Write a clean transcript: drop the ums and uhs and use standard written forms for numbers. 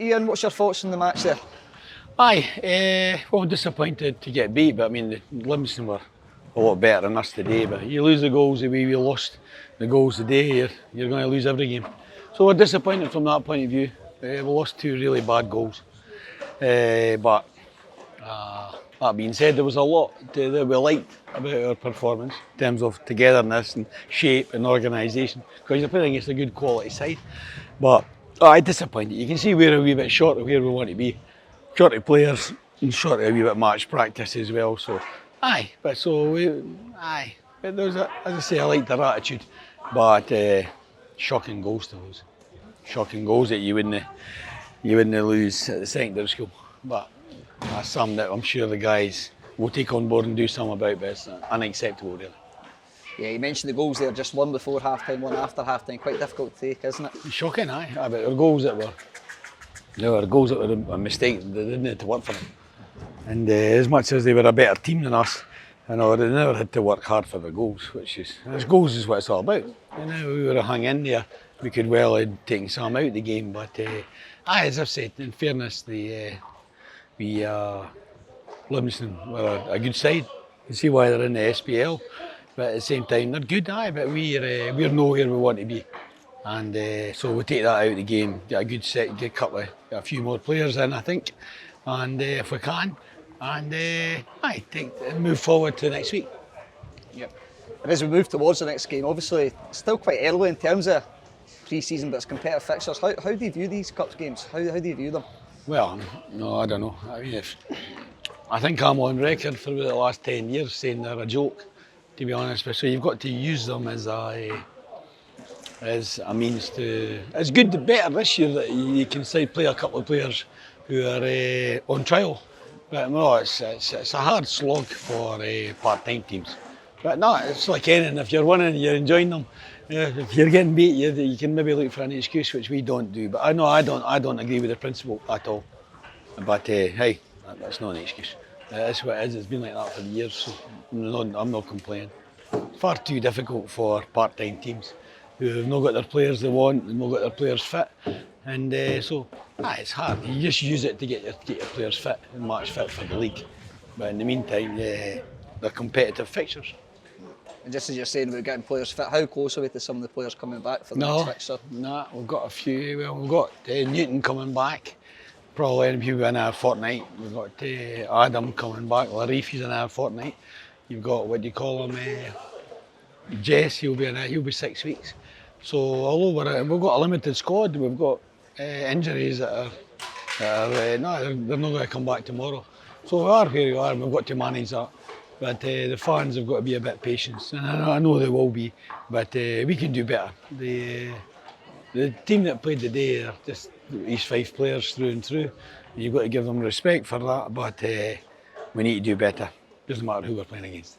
Ian, what's your thoughts on the match there? Well, disappointed to get beat, but I mean, Livingston were a lot better than us today. But you lose the goals the way we lost the goals today, you're going to lose every game. So we're disappointed from that point of view. We lost 2 really bad goals. But that being said, there was a lot that we liked about our performance in terms of togetherness and shape and organisation, because you're playing against a good quality side. But disappointed. You can see we're a wee bit short of where we want to be. Short of players and short of a wee bit match practice as well. So, but there was, as I say, I liked their attitude, but shocking goals to lose. Shocking goals that you wouldn't lose at the secondary school. But that's something that I'm sure the guys will take on board and do something about, but it's unacceptable really. Yeah, you mentioned the goals there, just one before half-time, one after half-time. Quite difficult to take, isn't it? Shocking, but there were goals that were a mistake. They didn't have to work for them. And as much as they were a better team than us, they never had to work hard for the goals, goals is what it's all about. We would have hung in there. We could well have taken some out of the game, but as I've said, in fairness, Livingston were a good side. You can see why they're in the SPL, but at the same time they're good, but we're nowhere we want to be. And so we take that out of the game, get a good set, get a few more players in, I think, and if we can, and move forward to next week. Yep. And as we move towards the next game, obviously it's still quite early in terms of pre-season, but it's competitive fixtures. How do you view these cup games? How do you view them? Well, no, I don't know. I mean, I think I'm on record for the last 10 years saying they're a joke, to be honest. So you've got to use them as a means to. It's good, better this year that you can play a couple of players who are on trial. But no, it's a hard slog for part-time teams. But no, it's like anything. If you're winning, you're enjoying them. If you're getting beat, you can maybe look for an excuse, which we don't do. But I don't agree with the principle at all. But hey, that's not an excuse. That's what it is. It's been like that for years. So I'm not complaining. Far too difficult for part-time teams who have not got their players they want, and not got their players fit, and so it's hard. You just use it to get your players fit and match fit for the league. But in the meantime, they're competitive fixtures. And just as you're saying about getting players fit, how close are we to some of the players coming back for the next fixture? No, we've got a few. Well, we've got Newton coming back, probably in our fortnight. We've got Adam coming back, Larif is in our fortnight. You've got, what do you call him, Jess, he'll be 6 weeks. So although we've got a limited squad, we've got injuries that they're not going to come back tomorrow. So we are where we are, and we've got to manage that. But the fans have got to be a bit patient, and I know they will be, but we can do better. The team that played today are just East Fife players through and through. You've got to give them respect for that, but we need to do better. Doesn't matter who we're playing against.